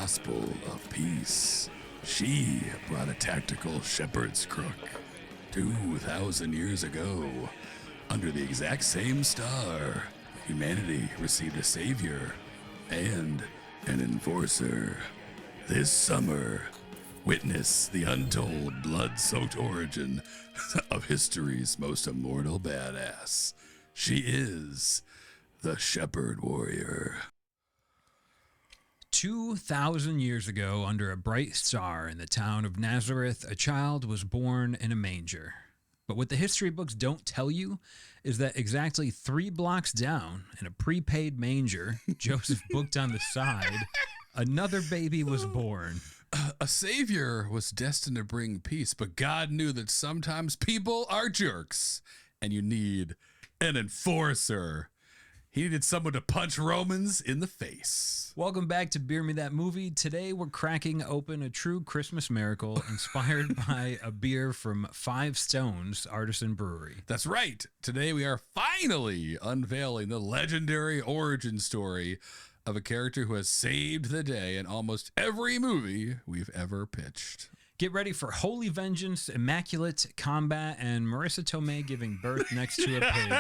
gospel of peace. She brought a tactical shepherd's crook 2,000 years ago. Under the exact same star, humanity received a savior and an enforcer. This summer, witness the untold blood-soaked origin of history's most immortal badass. She is the Shepherd Warrior. 2,000 years ago, under a bright star in the town of Nazareth, a child was born in a manger. But what the history books don't tell you is that exactly 3 blocks down, in a prepaid manger Joseph booked on the side, another baby was born. A savior was destined to bring peace, but God knew that sometimes people are jerks, and you need an enforcer. He needed someone to punch Romans in the face. Welcome back to Beer Me That Movie. Today we're cracking open a true Christmas miracle inspired by a beer from Five Stones Artisan Brewery. That's right. Today we are finally unveiling the legendary origin story of a character who has saved the day in almost every movie we've ever pitched. Get ready for holy vengeance, immaculate combat, and Marisa Tomei giving birth next to a pig.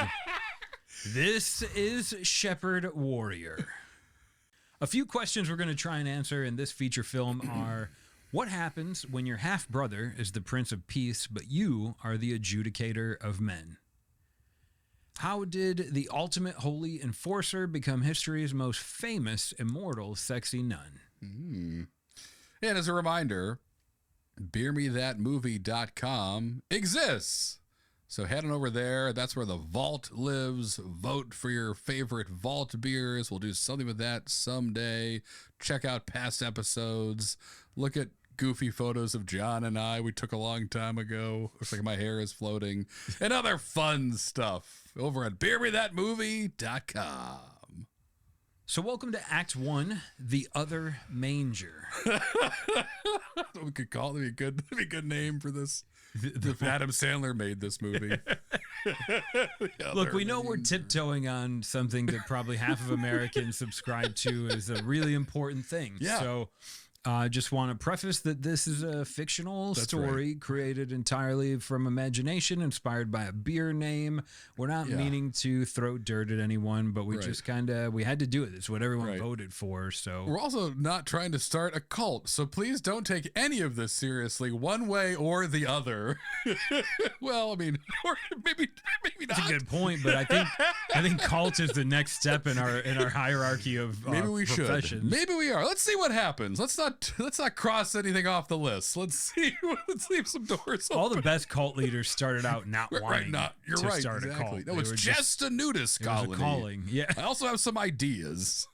This is Shepherd Warrior. A few questions we're going to try and answer in this feature film are, what happens when your half-brother is the Prince of Peace, but you are the Adjudicator of Men? How did the ultimate holy enforcer become history's most famous immortal sexy nun? And as a reminder, beermethatmovie.com exists. So head on over there. That's where the vault lives. Vote for your favorite vault beers. We'll do something with that someday. Check out past episodes. Look at goofy photos of John and I we took a long time ago. Looks like my hair is floating. And other fun stuff over at beermethatmovie.com. So welcome to Act 1, The Other Manger. We could call it. That'd be a good name for this. If Adam Sandler made this movie. Look, we know we're tiptoeing on something that probably half of Americans subscribe to as a really important thing. Yeah. So I just want to preface that this is a fictional story created entirely from imagination, inspired by a beer name. We're not meaning to throw dirt at anyone, but we just we had to do it. It's what everyone voted for. So we're also not trying to start a cult. So please don't take any of this seriously, one way or the other. Well, I mean, or maybe not. That's a good point, but I think cult is the next step in our hierarchy of maybe we professions. should. Maybe we are. Let's see what happens. Let's not cross anything off the list. Let's leave some doors open. All the best cult leaders started out not wanting you're to right, start exactly. a cult. No, it's just a nudist colony. It was a calling. Yeah. I also have some ideas.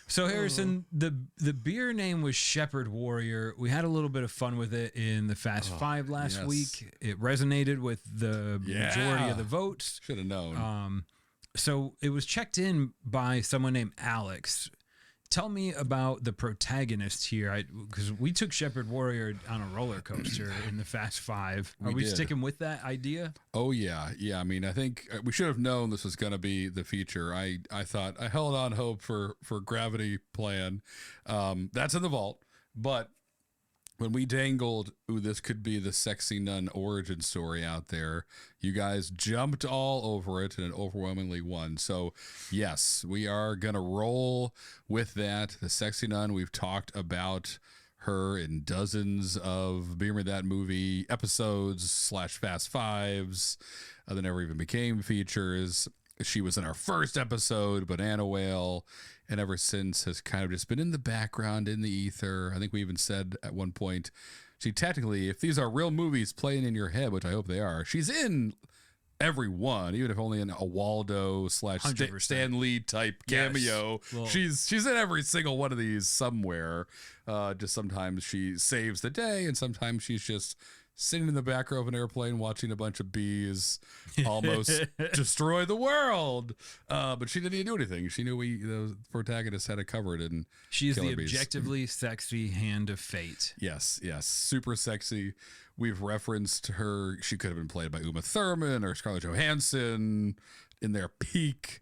So Harrison, the beer name was Shepherd Warrior. We had a little bit of fun with it in the Fast Five last week. It resonated with the majority of the votes. Should have known. So it was checked in by someone named Alex. Tell me about the protagonist here, because we took Shepherd Warrior on a roller coaster in the Fast Five. Are we sticking with that idea? Oh, yeah. Yeah, I mean, I think we should have known this was going to be the feature. I thought, I held on hope for Gravity Plan. That's in the vault. But when we dangled, this could be the Sexy Nun origin story out there, you guys jumped all over it and it overwhelmingly won. So, yes, we are going to roll with that. The Sexy Nun, we've talked about her in dozens of Beer Me That Movie episodes / Fast Fives that never even became features. She was in our first episode, Banana Whale, and ever since has kind of just been in the background, in the ether. I think we even said at one point, she technically, if these are real movies playing in your head, which I hope they are, she's in every one, even if only in a Waldo / Stan Lee type cameo. Yes. Well, she's in every single one of these somewhere. Just sometimes she saves the day, and sometimes she's just sitting in the back row of an airplane watching a bunch of bees almost destroy the world. But she didn't even do anything. She knew the protagonist had it covered. And she's the objectively sexy hand of fate. Yes, super sexy. We've referenced her. She could have been played by Uma Thurman or Scarlett Johansson in their peak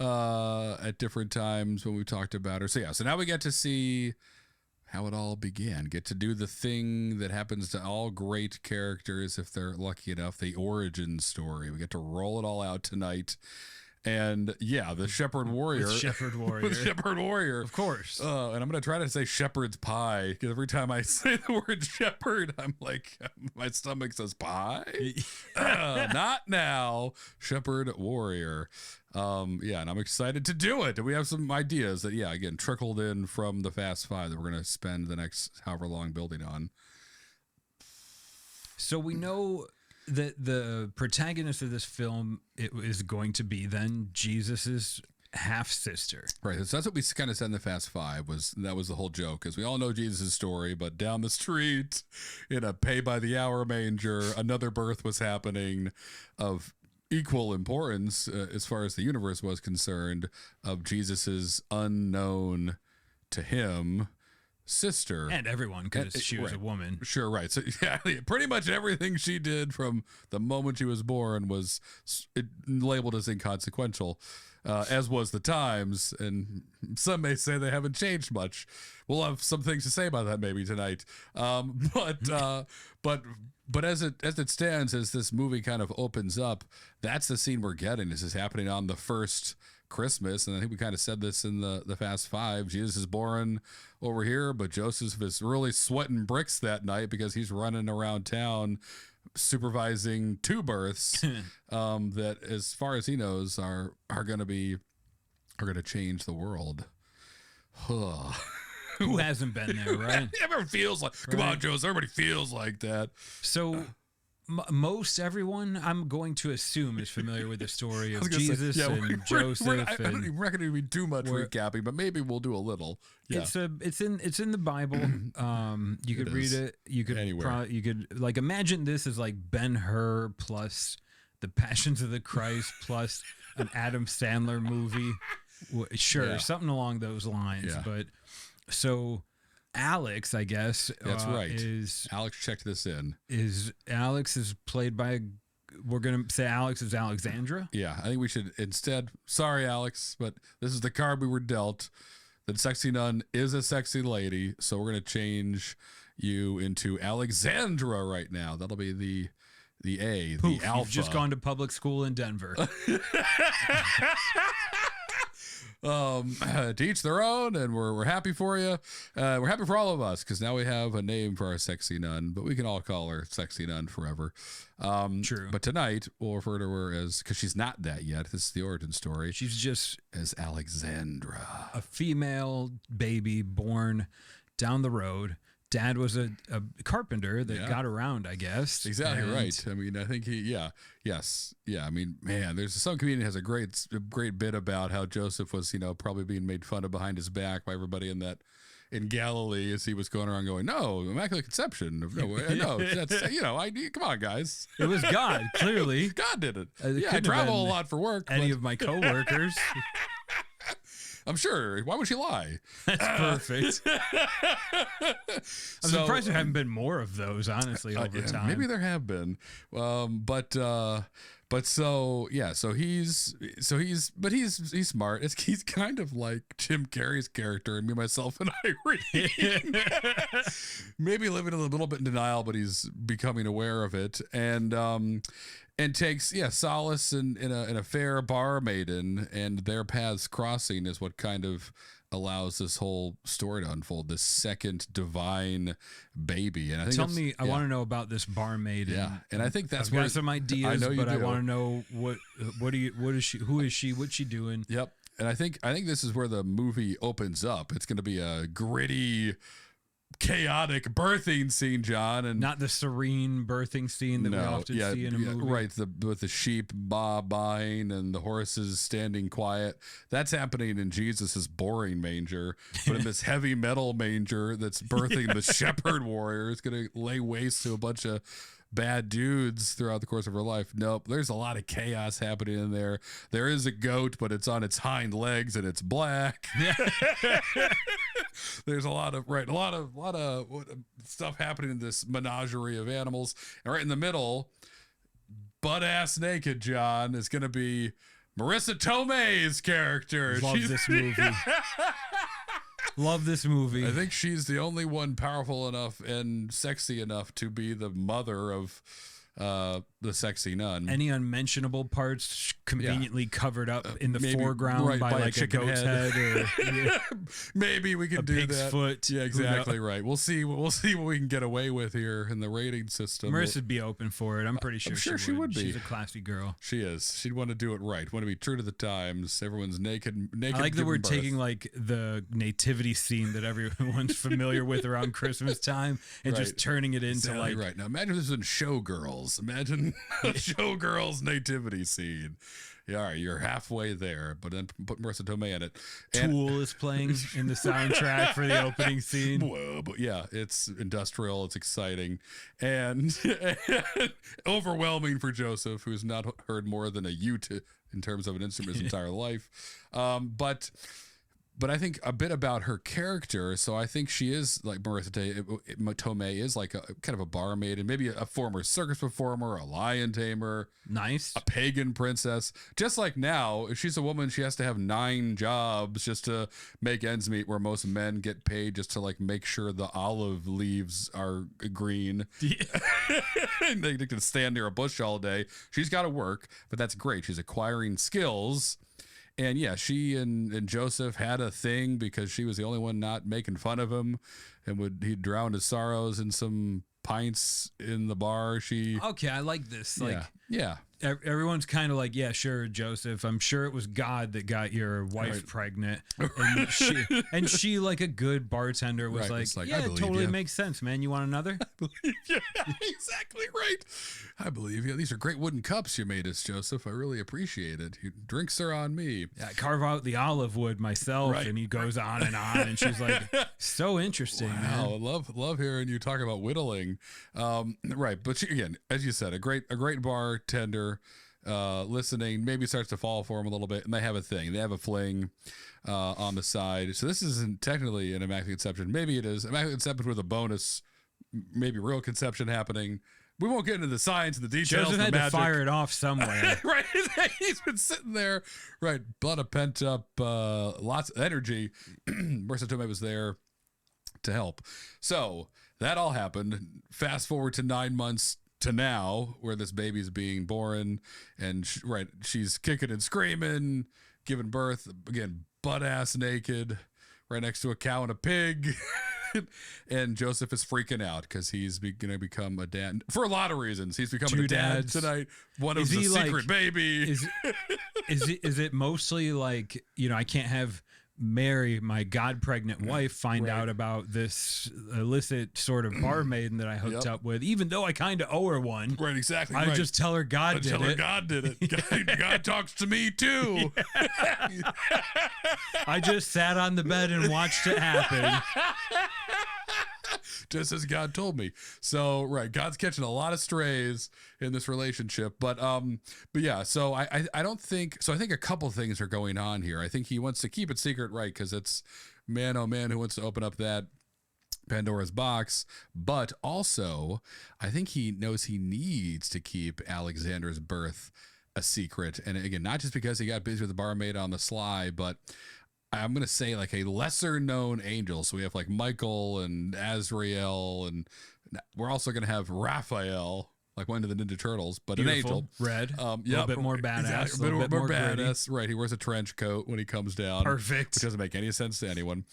at different times when we talked about her. So yeah, so now we get to see how it all began. Get to do the thing that happens to all great characters if they're lucky enough, the origin story. We get to roll it all out tonight. And yeah, the Shepherd Warrior. With Shepherd Warrior. With Shepherd Warrior. Of course. And I'm going to try to say shepherd's pie, because every time I say the word shepherd, I'm like, my stomach says pie. Not now. Shepherd Warrior. Yeah, and I'm excited to do it. And we have some ideas that, yeah, again, trickled in from the Fast Five that we're going to spend the next however long building on. So we know that the protagonist of this film, it is going to be then Jesus's half sister. Right. So that's what we kind of said in the Fast Five, that was the whole joke, because we all know Jesus' story, but down the street in a pay by the hour manger, another birth was happening of equal importance as far as the universe was concerned, of Jesus's unknown to him sister, and everyone, because she was a woman. Sure, right. So yeah, pretty much everything she did from the moment she was born was labeled as inconsequential, as was the times, and some may say they haven't changed much. We'll have some things to say about that maybe tonight. But as it stands, as this movie kind of opens up, that's the scene we're getting. This is happening on the first Christmas, and I think we kind of said this in the Fast Five. Jesus is born over here, but Joseph is really sweating bricks that night because he's running around town supervising two births that, as far as he knows, are going to change the world. Who hasn't been there, right? Everyone feels like, come on, Joseph, everybody feels like that. So most everyone, I'm going to assume, is familiar with the story of Jesus and Joseph. I don't even reckon it'd be too much recapping, but maybe we'll do a little. Yeah. It's in the Bible. You could read it. You could you could like imagine this as like Ben-Hur plus the Passions of the Christ plus an Adam Sandler movie. Sure, something along those lines. Yeah. But so Alex, I guess. That's right. Alex checked this in. Alex is played by, we're going to say Alex is Alexandra? Yeah, I think we should instead, sorry, Alex, but this is the card we were dealt. That Sexy Nun is a sexy lady, so we're going to change you into Alexandra right now. That'll be the A, Poof, the alpha. You've just gone to public school in Denver. To each their own, and we're happy for you. We're happy for all of us, because now we have a name for our Sexy Nun, but we can all call her Sexy Nun forever. True. But tonight we'll refer to her as, because she's not that yet, this is the origin story, she's just as Alexandra, a female baby born down the road. Dad was a carpenter that got around, I guess. Exactly right. I mean, I think I mean, man, there's some comedian has a great bit about how Joseph was, probably being made fun of behind his back by everybody in Galilee as he was going around going, no, immaculate conception. No way. No, that's, come on, guys. It was God, clearly. God did it. I travel a lot for work. Any of my coworkers. I'm sure. Why would she lie? That's perfect. I'm surprised there haven't been more of those, honestly, over time. Maybe there have been. So he's smart. He's kind of like Jim Carrey's character in Me, Myself, and Irene. Maybe living a little bit in denial, but he's becoming aware of it. And takes solace in a fair bar maiden, and their paths crossing is what kind of allows this whole story to unfold. This second divine baby, and I think I want to know about this bar maiden. Yeah, and I think that's I've got some ideas, but I want to know what is she? Who is she? What's she doing? Yep, and I think this is where the movie opens up. It's going to be a gritty, chaotic birthing scene, John, and not the serene birthing scene that we often see in a movie. Right, with the sheep baaing and the horses standing quiet. That's happening in Jesus's boring manger, but in this heavy metal manger that's birthing the shepherd warrior, it's going to lay waste to a bunch of bad dudes throughout the course of her life. Nope, there's a lot of chaos happening in there. There is a goat, but it's on its hind legs and it's black. There's a lot of stuff happening in this menagerie of animals, and right in the middle, butt ass naked, John, is going to be Marisa Tomei's character. Love this movie. Love this movie. I think she's the only one powerful enough and sexy enough to be the mother of the Sexy Nun. Any unmentionable parts conveniently covered up in the foreground by like a goat's head or maybe we can do pig's that. Foot. Yeah, exactly right. We'll see what we can get away with here in the rating system. Marisa'd be open for it. I'm pretty sure, I'm sure she would be. She's a classy girl. She is. She'd want to do it right. Want to be true to the times. Everyone's naked. I like that we're taking like the nativity scene that everyone's familiar with around Christmas time and just turning it into like right. Now imagine this was in Showgirls. Imagine a Showgirls nativity scene. Yeah, all right, you're halfway there, but then put Marisa Tomei in it. Tool is playing in the soundtrack for the opening scene. Whoa, but yeah, it's industrial, it's exciting, and overwhelming for Joseph, who's not heard more than a ute in terms of an instrument his entire life. But I think a bit about her character. So I think she is like Marisa Tomei is like a kind of a barmaid and maybe a former circus performer, a lion tamer, nice, a pagan princess. Just like now, if she's a woman, she has to have 9 jobs just to make ends meet, where most men get paid just to like make sure the olive leaves are green. Yeah. They can stand near a bush all day. She's got to work, but that's great. She's acquiring skills. And yeah, she and Joseph had a thing because she was the only one not making fun of him, and he'd drown his sorrows in some pints in the bar. Okay, I like this. Like, yeah. Everyone's kind of like, yeah, sure, Joseph. I'm sure it was God that got your wife pregnant. And she, like a good bartender, was like, yeah, it totally makes sense, man. You want another? Yeah, exactly right. I believe you. These are great wooden cups you made us, Joseph. I really appreciate it. Your drinks are on me. Yeah, I carve out the olive wood myself, and he goes on, and she's like, so interesting. Wow, man. love hearing you talk about whittling. Right, but she, again, as you said, a great bartender. Listening, maybe starts to fall for him a little bit, and they have a thing. They have a fling on the side. So this isn't technically an immaculate conception. Maybe it is immaculate conception with a bonus, maybe real conception happening. We won't get into the science and the details. Joseph had to fire it off somewhere. Right, he's been sitting there. Right, blood of pent up, lots of energy. Marisa Tomei was there to help. So that all happened. Fast forward to 9 months to now, where this baby's being born, and she's kicking and screaming, giving birth again, butt ass naked, right next to a cow and a pig. And Joseph is freaking out because he's going to become a dad for a lot of reasons. He's becoming a dad tonight. One of the secret baby. Is it mostly like, I can't have Mary, my God pregnant wife, find out about this illicit sort of barmaid that I hooked up with, even though I kind of owe her one. Right, exactly. I just tell her God did it. God did it. God talks to me too. Yeah. I just sat on the bed and watched it happen. Just as God told me. So, right, God's catching a lot of strays in this relationship, but yeah. So I don't think so. I think a couple things are going on here. I think he wants to keep it secret, right? Because it's man, oh man, who wants to open up that Pandora's box? But also, I think he knows he needs to keep Alexander's birth a secret, and again, not just because he got busy with the barmaid on the sly, but I'm going to say like a lesser known angel. So we have like Michael and Azrael, and we're also going to have Raphael, like one of the Ninja Turtles, but beautiful, an angel. Red. A little bit more badass. Exactly. A bit more badass. Right. He wears a trench coat when he comes down. Perfect. Which doesn't make any sense to anyone.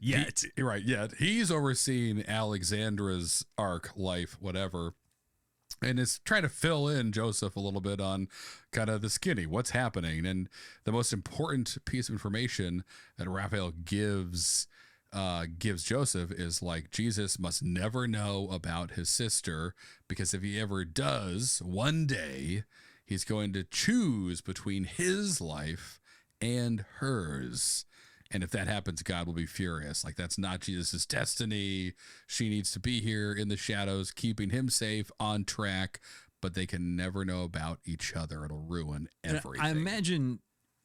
Yet. Yet. He's overseeing Alexandra's arc, life, whatever. And is trying to fill in Joseph a little bit on kind of the skinny, what's happening. And the most important piece of information that Raphael gives Joseph is like, Jesus must never know about his sister, because if he ever does, one day he's going to choose between his life and hers. And if that happens, God will be furious. Like, that's not Jesus' destiny. She needs to be here in the shadows, keeping him safe, on track, but they can never know about each other. It'll ruin everything. I imagine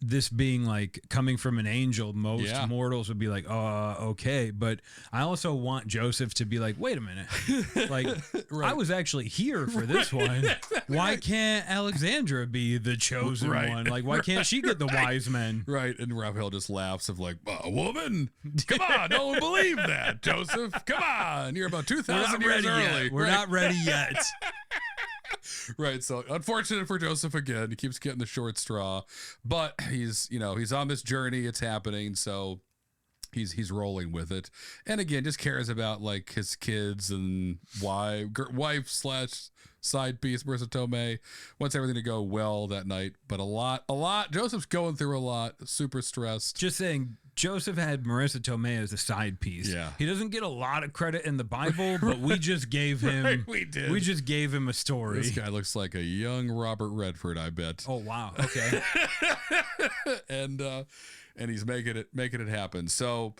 this being like coming from an angel, most Yeah. mortals would be like, okay. But I also want Joseph to be like, wait a minute. Like, Right. I was actually here for this one. Why can't Alexandra be the chosen Right. one? Like, why can't she get the wise men? Right, and Raphael just laughs of like, a woman? Come on, no one believe that, Joseph. Come on, you're about 2,000 years early. We're not ready yet. Right, so unfortunate for Joseph again. He keeps getting the short straw, but he's on this journey. It's happening, so he's rolling with it. And again, just cares about like his kids and wife slash side piece, Marisa Tomei. Wants everything to go well that night, but a lot. Joseph's going through a lot, super stressed. Just saying, Joseph had Marisa Tomei as a side piece. Yeah. He doesn't get a lot of credit in the Bible, but we just gave him Right, we did. We just gave him a story. This guy looks like a young Robert Redford, I bet. Oh wow. Okay. and he's making it happen. So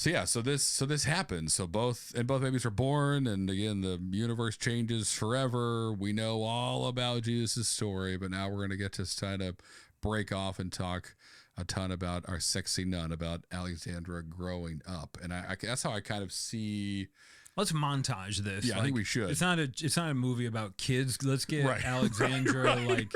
this happens. So both babies are born, and again the universe changes forever. We know all about Jesus' story, but now we're gonna get to kind of break off and talk a ton about our sexy nun, about Alexandra growing up, and I that's how I kind of see. Let's montage this. Yeah, I think we should. It's not a movie about kids. Let's get Right. Alexandra Right.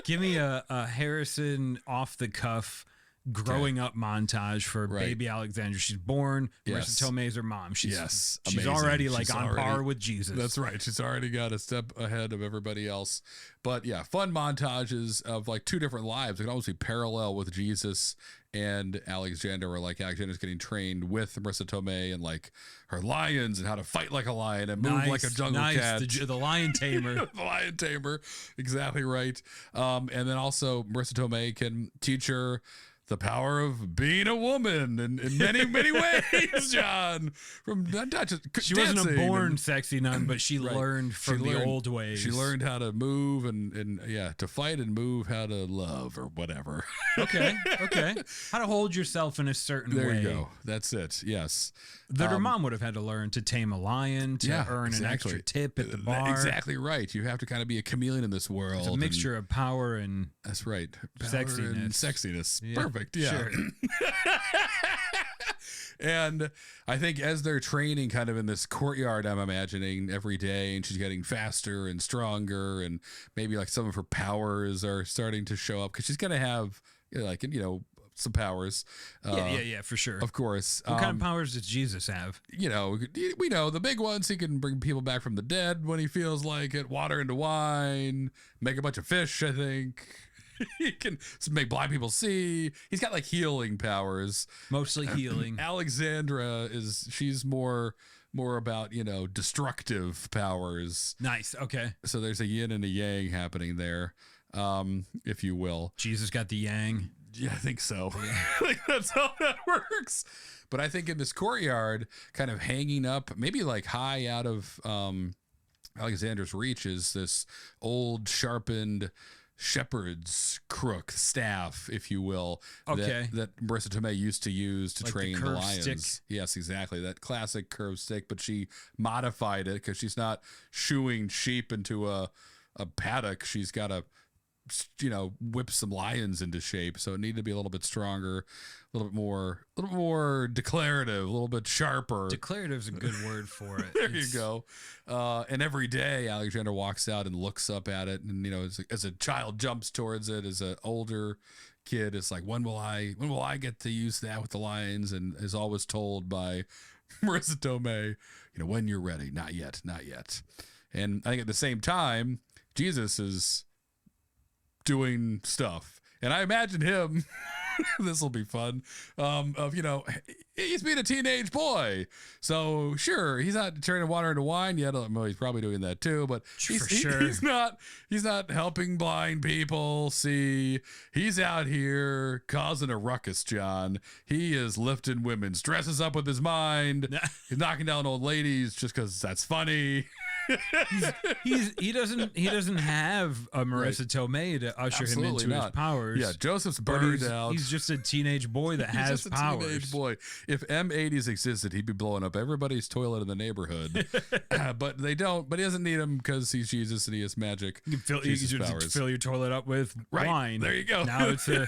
give me a Harrison off the cuff growing up montage for Right. baby Alexandra. She's born. Yes. Marisa Tomei's her mom. She's amazing. already like She's on already- par with Jesus. That's right. She's already got a step ahead of everybody else. But yeah, fun montages of like two different lives. It can almost be parallel with Jesus and Alexandra, where like Alexandra's getting trained with Marisa Tomei and like her lions and how to fight like a lion and move like a jungle cat. The lion tamer. The lion tamer. Exactly right. And then also Marisa Tomei can teach her the power of being a woman in many, many ways, John. From not just She wasn't a dancing born and- sexy nun, but she Right. learned from the old ways. She learned how to move and to fight and move, how to love or whatever. Okay. How to hold yourself in a certain There way. you go. That's it. Yes. That her mom would have had to learn to tame a lion, to earn an extra tip at the bar. Exactly right. You have to kind of be a chameleon in this world. It's a mixture of power and That's right. Power Sexiness. and sexiness. Yeah, Perfect. Yeah. sure. And I think as they're training kind of in this courtyard, I'm imagining every day, and she's getting faster and stronger, and maybe like some of her powers are starting to show up because she's going to have some powers. yeah, for sure. Of course. What kind of powers does Jesus have? We know the big ones. He can bring people back from the dead when he feels like it, water into wine, make a bunch of fish, I think. He can make blind people see. He's got like healing powers. Mostly healing. Alexandra she's more about, destructive powers. Nice. Okay. So there's a yin and a yang happening there, if you will. Jesus got the yang. Yeah, I think so. I think that's how that works. But I think in this courtyard, kind of hanging up, maybe like high out of Alexander's reach, is this old sharpened shepherd's crook staff, if you will. Okay. That Marisa Tomei used to use to Like the train the curved lions. stick? Yes, exactly. That classic curved stick, but she modified it because she's not shooing sheep into a paddock. She's got to whip some lions into shape, so it needed to be a little bit stronger, a little bit more declarative, a little bit sharper. Declarative's a good word for it. There you go. And every day Alexandra walks out and looks up at it, and as a child jumps towards it, as an older kid, it's like, when will I get to use that with the lions? And is always told by Marisa Tomei, when you're ready. Not yet. And I think at the same time, Jesus is doing stuff, and I imagine him this will be fun he's being a teenage boy, so sure, he's not turning water into wine yet. Well, he's probably doing that too, but he's not helping blind people see. He's out here causing a ruckus, John. He is lifting women's dresses up with his mind. He's knocking down old ladies just because that's funny. He doesn't have a Marisa Tomei to usher Absolutely him into not. his powers. Yeah, Joseph's But burned out. he's just a teenage boy that has He's just a powers. teenage boy. If M80s existed, he'd be blowing up everybody's toilet in the neighborhood. But they don't. But he doesn't need them because he's Jesus and he has magic. You can fill your toilet up with wine. There you go. Now it's a.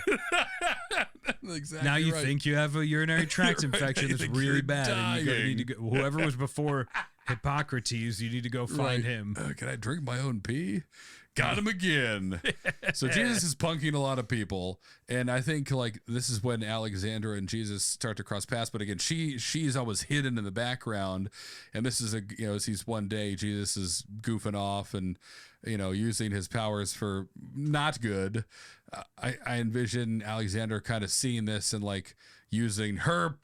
Exactly. Now you right. think you have a urinary tract Right, infection you that's think really you're bad, and you dying. need to go. Whoever was before Hippocrates, you need to go find him. Can I drink my own pee? Got him again. So Jesus is punking a lot of people, and I think like this is when Alexandra and Jesus start to cross paths. But again, she's always hidden in the background, and this is as he's one day Jesus is goofing off and using his powers for not good. I envision Alexandra kind of seeing this and like using her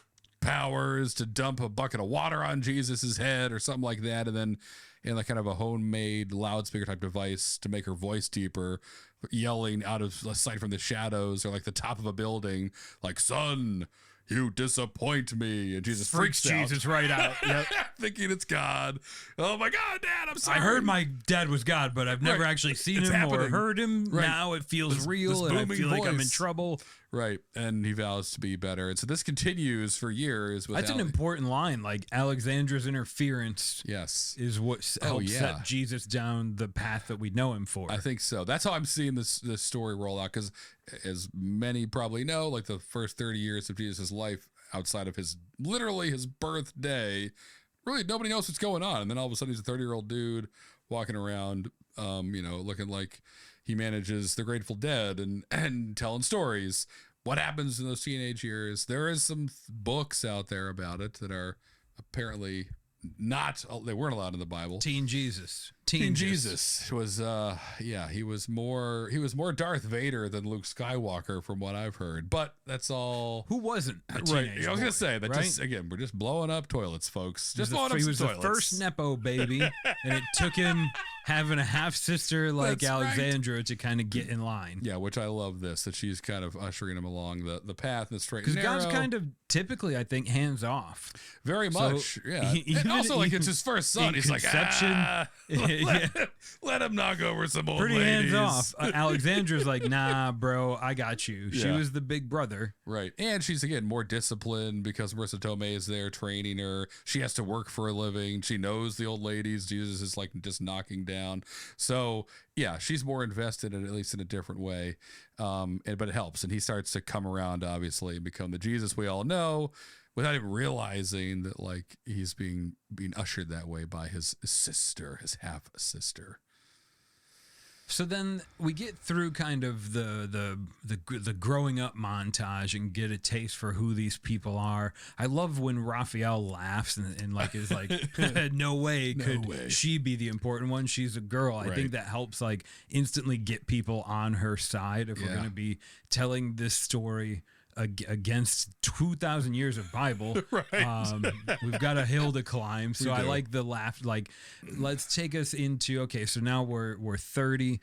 powers to dump a bucket of water on Jesus's head or something like that, and then in like kind of a homemade loudspeaker type device to make her voice deeper, yelling out of sight from the shadows or like the top of a building, like, "Son, you disappoint me," and Jesus freaks Jesus out. right out. Yep. Thinking it's God. Oh my God, Dad, I'm sorry. I heard my dad was God, but I've never actually seen It's him or happening. heard him. Right. Now it feels real, this and I booming feel like I'm in voice. trouble. Right, and he vows to be better, and so this continues for years. That's an important line. Like Alexandra's interference Yes, is what helps yeah. set Jesus down the path that we know him for. I think so. That's how I'm seeing this story roll out. Because as many probably know, like the first 30 years of Jesus' life, outside of literally his birthday, really nobody knows what's going on. And then all of a sudden he's a 30-year-old dude walking around, looking like he manages the Grateful Dead and telling stories. What happens in those teenage years? There is some books out there about it that are apparently they weren't allowed in the Bible. Teen Jesus. Teen Jesus was he was more Darth Vader than Luke Skywalker from what I've heard. But that's all. Who wasn't a Right. teenage I was boy, gonna say that right? we're just blowing up toilets, folks. Just blowing up He some was toilets. the first Nepo baby, and it took him having a half sister like That's right. Alexandra to kind of get in line. Yeah, which I love that she's kind of ushering him along the path and the straight and Because narrow. God's kind of typically, I think, hands off. Very much, yeah. And also, like, it's his first son. He's conception, let him knock over some old pretty ladies. hands off. Alexandra's like, nah, bro, I got you. She Yeah. was the big brother. Right. And she's, again, more disciplined because Marisa Tomei is there training her. She has to work for a living. She knows the old ladies. Jesus is, like, just knocking down. So, yeah, she's more invested in, at least in a different way. But it helps. And he starts to come around, obviously, and become the Jesus we all know without even realizing that, like, he's being ushered that way by his sister, his half-sister. So then we get through kind of the growing up montage and get a taste for who these people are. I love when Raphael laughs and like is like, no way could she be the important one. She's a girl. I think that helps like instantly get people on her side if we're going to be telling this story against 2,000 years of Bible. Right. We've got a hill to climb. So I like the laugh. Like, let's take us into, okay, so now we're 30.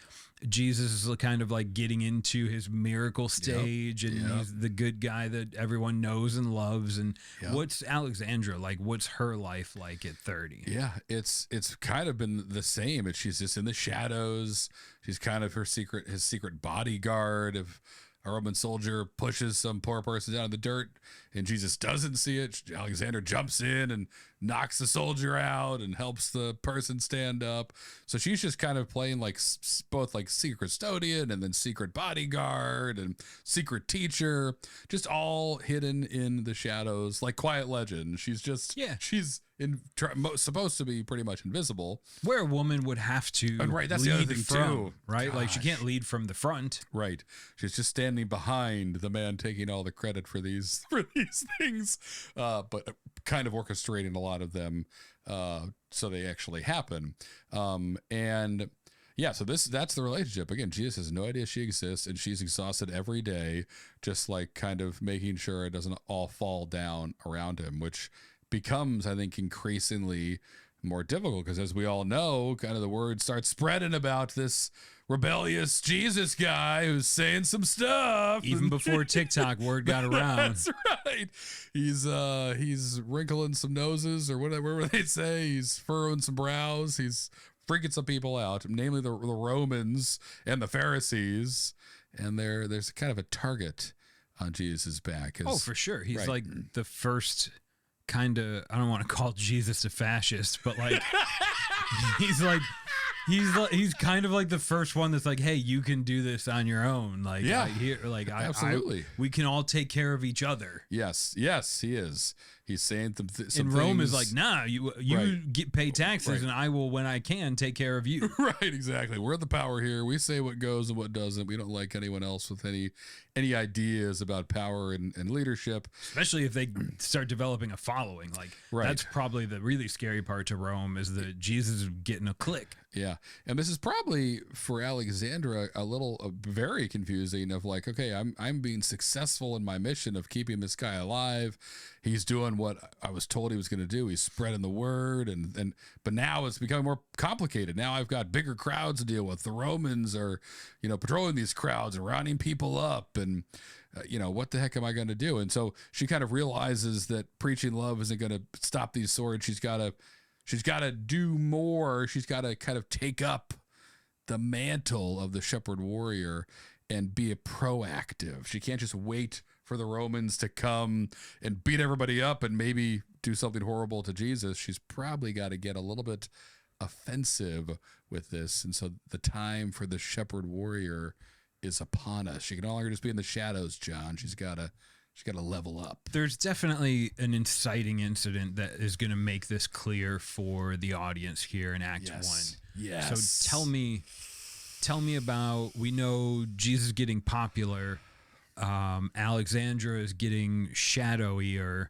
Jesus is kind of like getting into his miracle stage, and he's the good guy that everyone knows and loves. And what's Alexandra like? What's her life like at 30? Yeah, it's kind of been the same. She's just in the shadows. She's kind of his secret bodyguard. If a Roman soldier pushes some poor person down in the dirt and Jesus doesn't see it, Alexander jumps in and knocks the soldier out and helps the person stand up. So she's just kind of playing like both like secret custodian and then secret bodyguard and secret teacher, just all hidden in the shadows, like Quiet Legend. She's just, she's supposed to be pretty much invisible. Where a woman would have to that's lead the other thing from, too. right? Gosh. Like she can't lead from the front. Right. She's just standing behind the man taking all the credit for these things, but kind of orchestrating a lot of them so they actually happen. And yeah, so that's the relationship. Again, Jesus has no idea she exists, and she's exhausted every day, just like kind of making sure it doesn't all fall down around him, which becomes, I think, increasingly more difficult because, as we all know, kind of the word starts spreading about this rebellious Jesus guy who's saying some stuff. Even before TikTok, word got around. That's right. He's wrinkling some noses or whatever they say. He's furrowing some brows. He's freaking some people out, namely the Romans and the Pharisees. And there's kind of a target on Jesus' back. Oh, for sure. He's right. like the first kind of, I don't want to call Jesus a fascist, but like he's kind of like the first one that's like, hey, you can do this on your own. Like, yeah, absolutely. We can all take care of each other. Yes, he is. He's saying some and Rome is like, nah, you right. pay taxes, and I will, when I can, take care of you. Right, exactly. We're the power here. We say what goes and what doesn't. We don't like anyone else with any ideas about power and leadership. Especially if they start developing a following. Like, that's probably the really scary part to Rome, is that Jesus is getting a click. Yeah. And this is probably for Alexandra very confusing of like, okay, I'm being successful in my mission of keeping this guy alive. He's doing what I was told he was going to do. He's spreading the word but now it's becoming more complicated. Now I've got bigger crowds to deal with. The Romans are, patrolling these crowds and rounding people up and what the heck am I going to do? And so she kind of realizes that preaching love isn't going to stop these swords. She's got to do more. She's got to kind of take up the mantle of the shepherd warrior and be proactive. She can't just wait for the Romans to come and beat everybody up and maybe do something horrible to Jesus. She's probably got to get a little bit offensive with this. And so the time for the shepherd warrior is upon us. She can no longer just be in the shadows, John. She's got to level up. There's definitely an inciting incident that is going to make this clear for the audience here in Act 1. Yes. So tell me about, we know Jesus getting popular. Alexandra is getting shadowier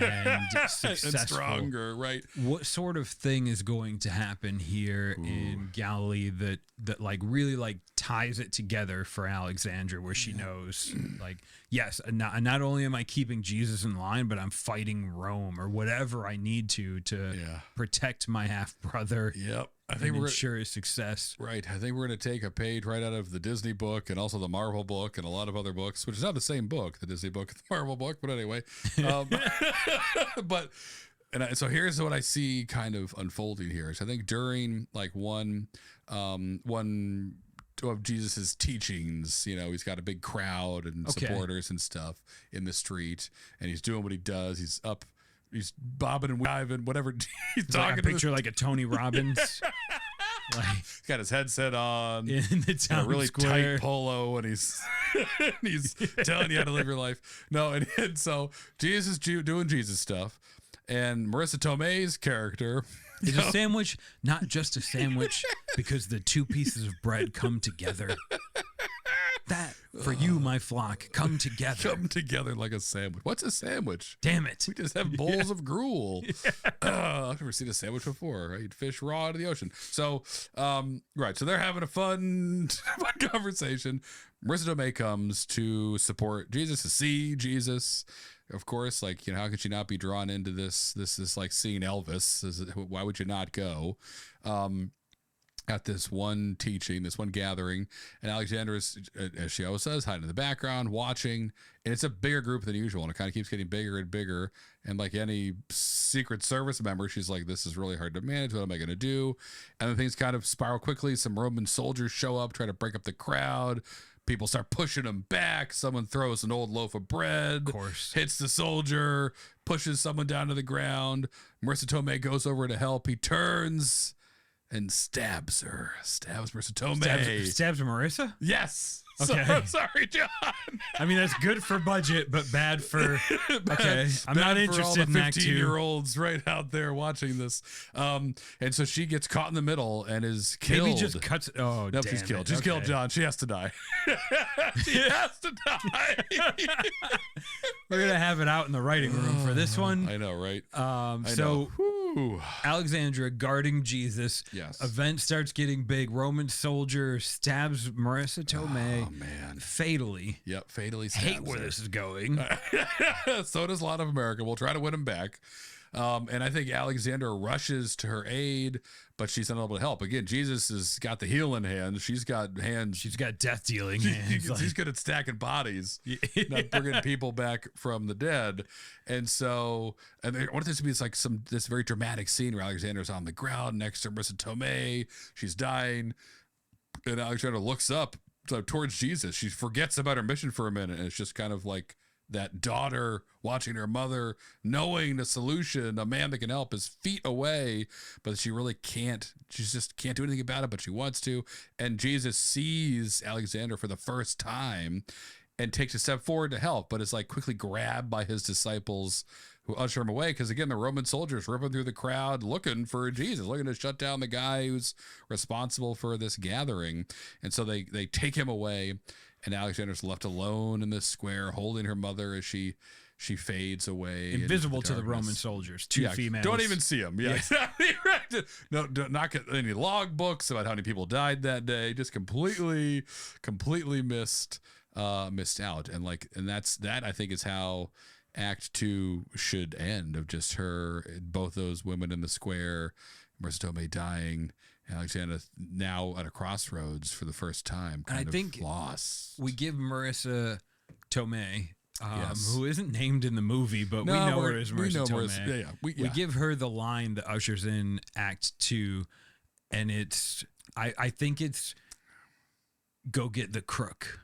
and successful. And stronger, right? What sort of thing is going to happen here in Galilee that like really like ties it together for Alexandra, where she knows like, yes, not only am I keeping Jesus in line, but I'm fighting Rome or whatever I need to protect my half brother. Yep. I think we're ensure his success. Right. I think we're going to take a page right out of the Disney book and also the Marvel book and a lot of other books, which is not the same book, the Disney book and the Marvel book, but anyway. So here's what I see kind of unfolding here. So I think during like one of Jesus's teachings, he's got a big crowd and supporters and stuff in the street, and he's doing what he does. He's bobbing and weaving, whatever he's talking. Like a picture like a Tony Robbins. He's got his headset on in the town really square. Tight polo, and he's telling you how to live your life. No, and so Jesus doing Jesus stuff, and Marisa Tomei's character is a sandwich not just a sandwich because the two pieces of bread come together. That, for you, my flock, come together. Come together like a sandwich. What's a sandwich? Damn it. We just have bowls of gruel. I've never seen a sandwich before. I eat fish raw out of the ocean. So, right. So they're having a fun conversation. Marisa Tomei comes to support Jesus, to see Jesus. Of course, like, how could she not be drawn into this? This is like seeing Elvis. Why would you not go? At this one teaching, this one gathering, and Alexandra is, as she always says, hiding in the background, watching, and it's a bigger group than usual, and it kind of keeps getting bigger and bigger, and like any Secret Service member, she's like, this is really hard to manage, what am I going to do? And then things kind of spiral quickly. Some Roman soldiers show up, try to break up the crowd. People start pushing them back. Someone throws an old loaf of bread, of course, hits the soldier, pushes someone down to the ground. Marisa Tomei goes over to help. He turns and stabs Marisa Tomei. Stabs Marisa? Yes. Okay. Sorry, John. I mean, that's good for budget, but bad for... Okay. I'm not interested in Act 2. 15-year-olds right out there watching this. And so she gets caught in the middle and is killed. Maybe just cuts... Oh, nope, she's killed. She's killed, John. She has to die. She has to die. We're going to have it out in the writing room for this one. I know, right? Alexandra guarding Jesus. Yes. Event starts getting big. Roman soldier stabs Marisa Tomei. Oh, man. Fatally. Yep, fatally stabs hate where her. this is going. So does a lot of America. We'll try to win him back. And I think Alexander rushes to her aid, but she's unable to help. Again, Jesus has got the healing hands. She's got hands. She's got death dealing hands. He's good at stacking bodies, not bringing people back from the dead. And so, and I want this to be like this very dramatic scene where Alexander's on the ground next to Marisa Tomei. She's dying. And Alexander looks up towards Jesus. She forgets about her mission for a minute. And it's just kind of like that daughter watching her mother, knowing the solution, a man that can help is feet away, but she really can't. She just can't do anything about it, but she wants to. And Jesus sees Alexander for the first time and takes a step forward to help, but is like quickly grabbed by his disciples who usher him away. Because again, the Roman soldiers ripping through the crowd looking for Jesus, looking to shut down the guy who's responsible for this gathering. And so they take him away, and Alexander's left alone in this square holding her mother as she fades away. Invisible to the Roman soldiers. Two females. Don't even see him. Yeah, exactly. Right. No, not get any log books about how many people died that day. Just completely missed out. And that I think is how Act 2 should end, of just her, both those women in the square, Marisa Tomei dying, Alexander now at a crossroads for the first time. And I think lost. We give Marisa Tomei, who isn't named in the movie, but we know her as Marisa Tomei. We give her the line that ushers in Act 2, and I think it's go get the crook.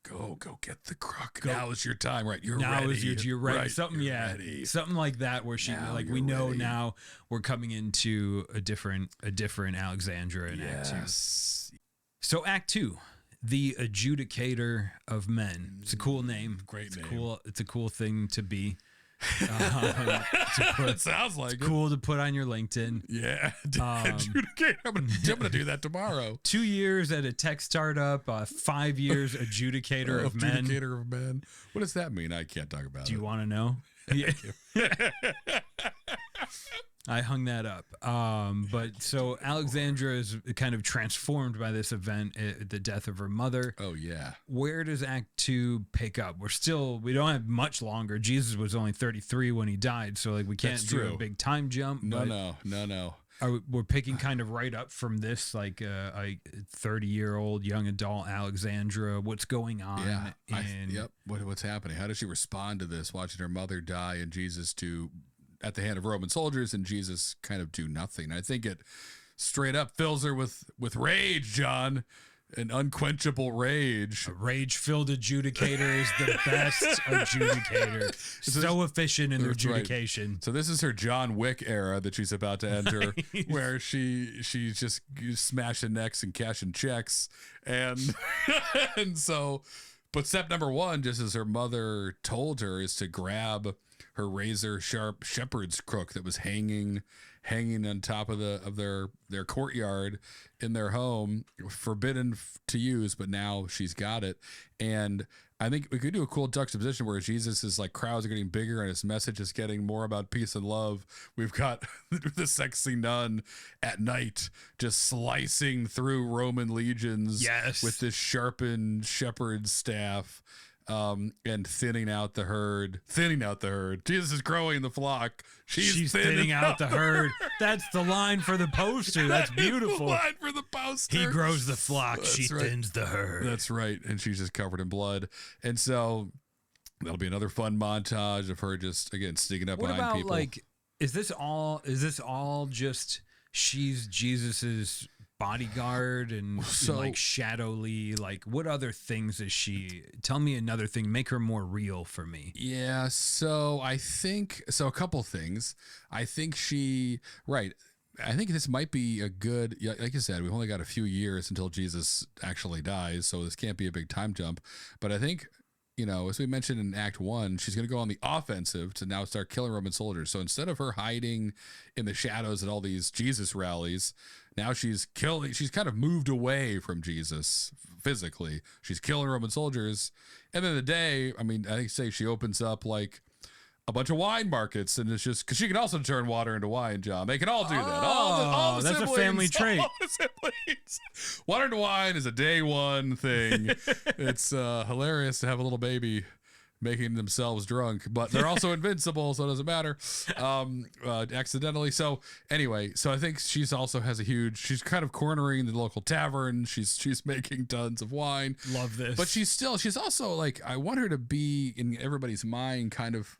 Go get the crook. Now is your time, right? You're now ready. You're ready. Something like that, where she now we know ready. Now we're coming into a different Alexandra in Act 2. So Act 2, the Adjudicator of Men. It's a cool name. Great name. It's a cool thing to be. It sounds like cool to put on your LinkedIn. Yeah, Adjudicator. I'm gonna do that tomorrow. 2 years at a tech startup. 5 years Adjudicator of Men. Adjudicator of Men. What does that mean? I can't talk about it. Do you want to know? Yeah. I hung that up. But so Alexandra is kind of transformed by this event, the death of her mother. Oh, yeah. Where does Act 2 pick up? We don't have much longer. Jesus was only 33 when he died, so like we can't do a big time jump. No. We're picking kind of right up from this, like a 30-year-old young adult Alexandra. What's going on? Yeah. What's happening? How does she respond to this, watching her mother die and Jesus at the hand of Roman soldiers, and Jesus kind of do nothing? I think it straight up fills her with rage, John, an unquenchable rage. A rage-filled adjudicator is the best adjudicator. So efficient in their adjudication. Right. So this is her John Wick era that she's about to enter, where she's just smashing necks and cashing checks, and so. But step number one, just as her mother told her, is to grab her razor sharp shepherd's crook that was hanging on top of their courtyard in their home, forbidden to use, but now she's got it. And I think we could do a cool juxtaposition where Jesus is like, crowds are getting bigger and his message is getting more about peace and love. We've got the sexy nun at night just slicing through Roman legions with this sharpened shepherd's staff. And thinning out the herd. Jesus is growing the flock. She's thinning out the herd. That's the line for the poster. That's beautiful. The line for the poster. He grows the flock. She thins the herd. That's right. And she's just covered in blood. And so that'll be another fun montage of her just, again, sneaking up behind people. Like, is this all just she's Jesus's bodyguard and like shadowly, like what other things is she? Tell me another thing, make her more real for me. Yeah, so I think a couple things. I think I think this might be a good, like you said, we've only got a few years until Jesus actually dies, so this can't be a big time jump. But I think, as we mentioned in Act 1, she's going to go on the offensive to now start killing Roman soldiers. So instead of her hiding in the shadows at all these Jesus rallies, now she's kind of moved away from Jesus physically. She's killing Roman soldiers. And then the day, I think she opens up like a bunch of wine markets, and it's just because she can also turn water into wine, John. They can all do that. All the that's siblings, a family trait. All the siblings. Water into wine is a day one thing. It's hilarious to have a little baby making themselves drunk, but they're also invincible, so it doesn't matter. Accidentally. So anyway, so I think she's also has she's kind of cornering the local tavern. She's making tons of wine. Love this. But she's also like, I want her to be in everybody's mind kind of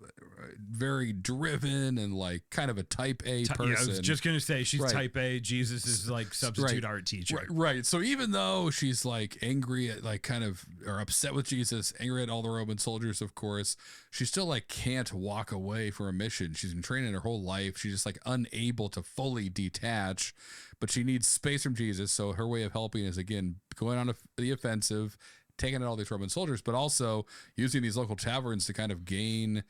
very driven and like kind of a type A person. Yeah, I was just going to say she's Right. type A. Jesus is like substitute art teacher. Right. So even though she's like angry at like kind of, or upset with Jesus, angry at all the Roman soldiers, of course, she still like can't walk away from a mission. She's been training her whole life. She's just like unable to fully detach, but she needs space from Jesus. So her way of helping is, again, going on the offensive, taking out all these Roman soldiers, but also using these local taverns to kind of gain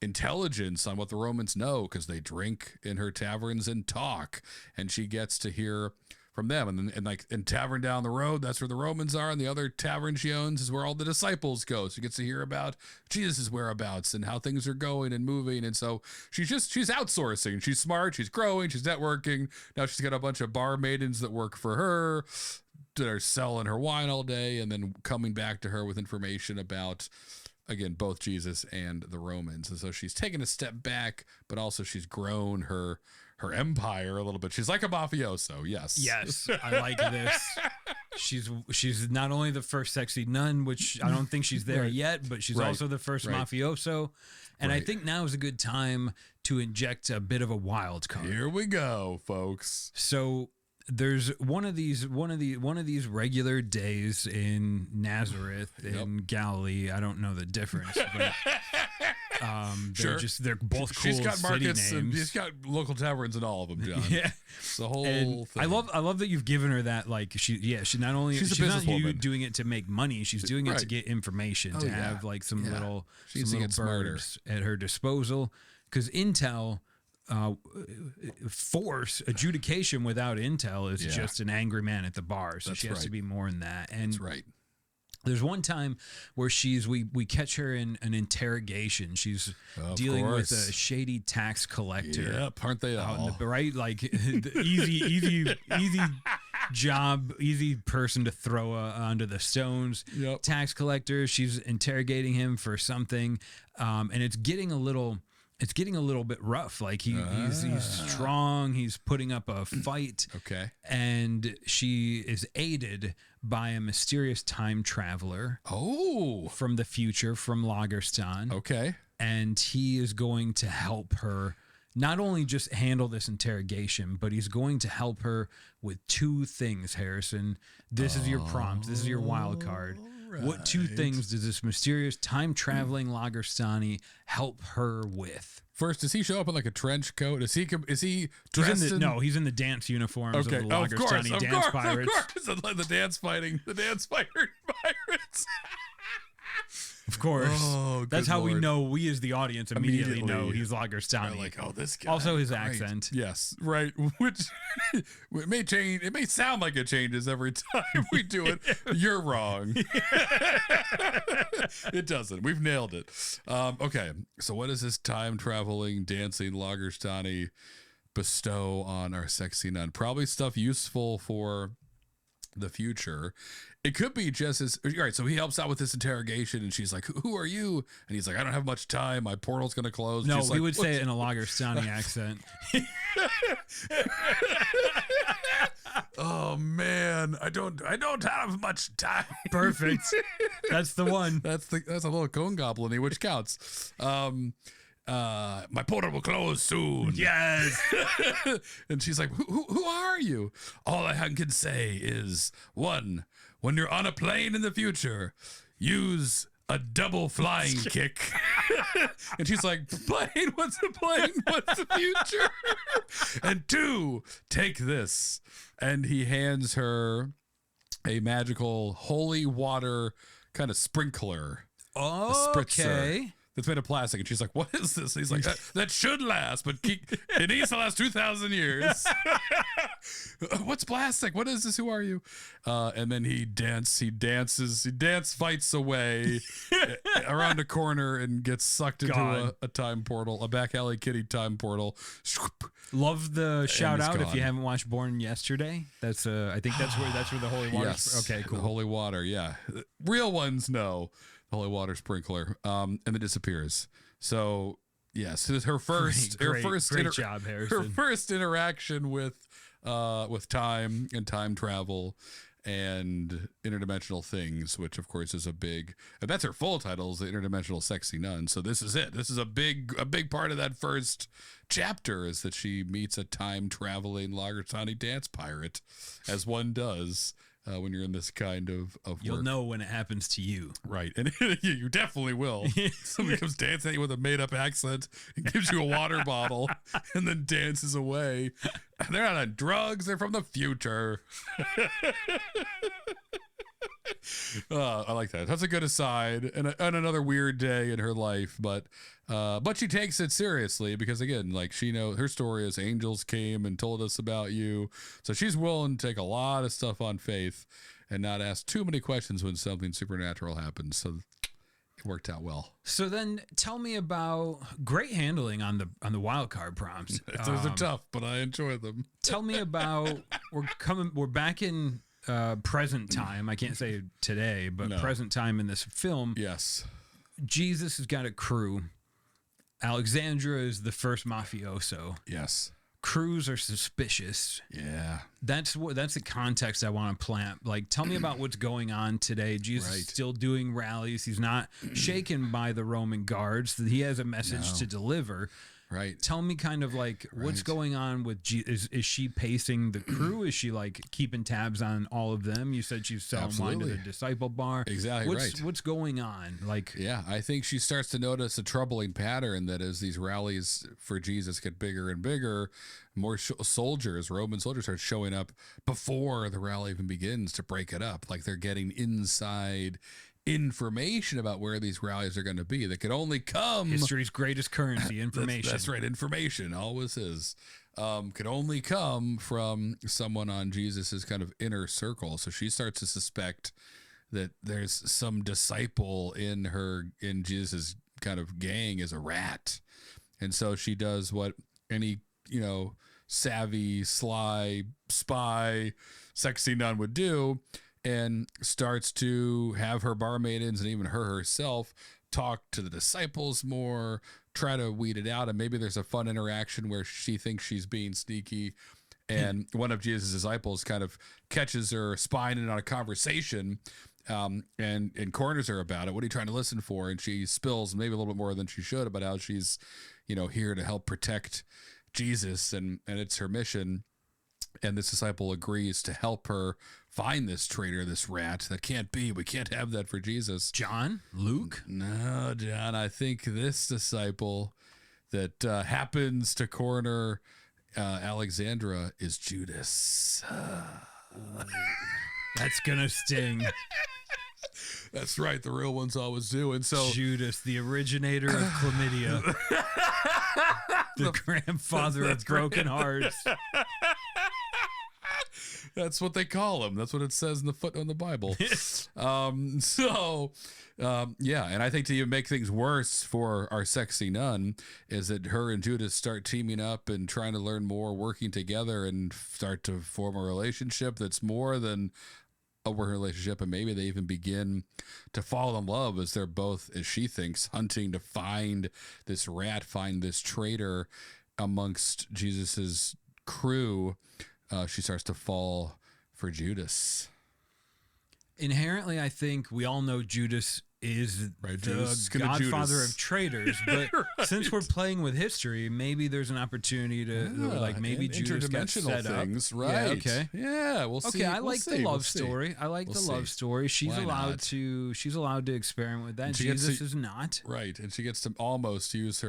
intelligence on what the Romans know, because they drink in her taverns and talk, and she gets to hear from them. And like in tavern down the road, that's where the Romans are, and the other tavern she owns is where all the disciples go. So she gets to hear about Jesus' whereabouts and how things are going and moving. And so she's outsourcing. She's smart, she's growing, she's networking. Now she's got a bunch of bar maidens that work for her, that are selling her wine all day, and then coming back to her with information about, again, both Jesus and the Romans. And so she's taken a step back, but also she's grown her empire a little bit. She's like a mafioso. Yes, I like this. She's not only the first sexy nun, which I don't think she's there yet, but she's also the first mafioso. And I think now is a good time to inject a bit of a wild card. Here we go, folks. So there's one of these regular days in Nazareth in Galilee. I don't know the difference, but they're both cool. She's got markets city and names. she's got local taverns in all of them, John. Yeah, it's the whole and thing. I love that you've given her that. Like she's not only she's not businesswoman doing it to make money, she's doing it to get information, to have like some little birds at her disposal, because intel. Force adjudication without intel is just an angry man at the bar. So she has to be more than that. And that's right. There's one time where we catch her in an interrogation. She's dealing with a shady tax collector. Yep, aren't they all? Right? Like the easy job, easy person to throw under the stones. Yep. Tax collector. She's interrogating him for something, and it's getting a little bit rough. Like he's strong. He's putting up a fight. Okay. And she is aided by a mysterious time traveler. Oh. From the future, from Loggerstan. Okay. And he is going to help her not only just handle this interrogation, but he's going to help her with two things, Harrison. This is your prompt. This is your wild card. Right. What two things does this mysterious time-traveling Loggerstani help her with? First, does he show up in like a trench coat? Is he dressed he's in the dance uniforms of the Loggerstani dance pirates. Of course, the dance fighting pirates. Of course. That's how we know, we as the audience immediately know he's Loggerstani. Like, oh, this guy. Also his accent. Yes, right. Which it may change. It may sound like it changes every time we do it. You're wrong. It doesn't. We've nailed it. Okay, so what does this time-traveling, dancing Loggerstani bestow on our sexy nun? Probably stuff useful for the future. It could be just as, all right, so he helps out with this interrogation, and she's like, who are you? And he's like, I don't have much time. My portal's going to close. No, we would say it in a Loggerstani accent. Oh, man, I don't have much time. Perfect. That's the one. That's a little cone goblin-y, which counts. My portal will close soon. Yes. And she's like, who are you? All I can say is, one, when you're on a plane in the future, use a double flying kick. And she's like, plane? What's the plane? What's the future? And two, take this. And he hands her a magical holy water kind of sprinkler. Oh, okay. That's made of plastic. And she's like, what is this? And he's like, that should last, but it needs to last 2,000 years. What's plastic? What is this? Who are you? And then he fights away around a corner and gets sucked into a time portal, a back alley kitty time portal. Love the shout out if you haven't watched Born Yesterday. That's I think that's where the holy water. Yes. Okay, cool. The holy water. Yeah. Real ones know. holy water sprinkler, and then disappears. So yes, this is her first, Great job, her Harrison. first interaction with time and time travel and interdimensional things, which of course is and that's her full title, is the Interdimensional Sexy Nun. So this is it. This is a big part of that first chapter, is that she meets a time traveling Loggerstan dance pirate, as one does when you're in this kind of You'll work. know when it happens to you. Right. And you definitely will. Somebody comes dancing at you with a made up accent and gives you a water bottle and then dances away. They're not on drugs. They're from the future. I like that. That's a good aside and another weird day in her life. But she takes it seriously because, again, like, she knows her story is angels came and told us about you. So she's willing to take a lot of stuff on faith and not ask too many questions when something supernatural happens. So it worked out well. So then tell me about great handling on the wild card prompts. Those are tough, but I enjoy them. Tell me about we're back in present time. I can't say today, but present time in this film. Yes. Jesus has got a crew. Alexandra is the first mafioso. Yes. Crews are suspicious. Yeah. That's the context I want to plant. Like, tell me about what's going on today. Jesus is still doing rallies. He's not shaken by the Roman guards. He has a message to deliver. Right. Tell me kind of like what's going on with is she pacing the crew? Is she like keeping tabs on all of them? You said she's selling wine to the disciple bar. Exactly What's going on? Like, yeah, I think she starts to notice a troubling pattern that as these rallies for Jesus get bigger and bigger, more Roman soldiers start showing up before the rally even begins to break it up. Like, they're getting inside information about where these rallies are going to be that could only come. History's greatest currency, information. That's right. Information always is. Could only come from someone on Jesus's kind of inner circle. So she starts to suspect that there's some disciple in Jesus's kind of gang as a rat. And so she does what any, savvy, sly, spy, sexy nun would do, and starts to have her barmaidens and even her herself talk to the disciples more, try to weed it out. And maybe there's a fun interaction where she thinks she's being sneaky, and one of Jesus' disciples kind of catches her spying in on a conversation, and corners her about it. What are you trying to listen for? And she spills maybe a little bit more than she should about how she's, here to help protect Jesus, and it's her mission. And this disciple agrees to help her find this traitor, this rat. That can't be. We can't have that for Jesus. John? Luke? No, John. I think this disciple that happens to corner Alexandra is Judas. That's gonna sting. That's right. The real ones always do. And so Judas, the originator of chlamydia, the grandfather of broken hearts. That's what they call him. That's what it says in the footnote in the Bible. Yeah. And I think to even make things worse for our sexy nun is that her and Judas start teaming up and trying to learn more, working together, and start to form a relationship that's more than a working relationship. And maybe they even begin to fall in love as they're both, as she thinks, hunting to find this rat, find this traitor amongst Jesus's crew. She starts to fall for Judas. Inherently, I think we all know Judas is the godfather of traitors, but since we're playing with history, maybe there's an opportunity to maybe Judas gets set things, up. Right? Yeah, okay. Yeah, we'll see. Okay, I like the love story. I like the love story. She's allowed to experiment with that. Jesus is not. Right, and she gets to almost use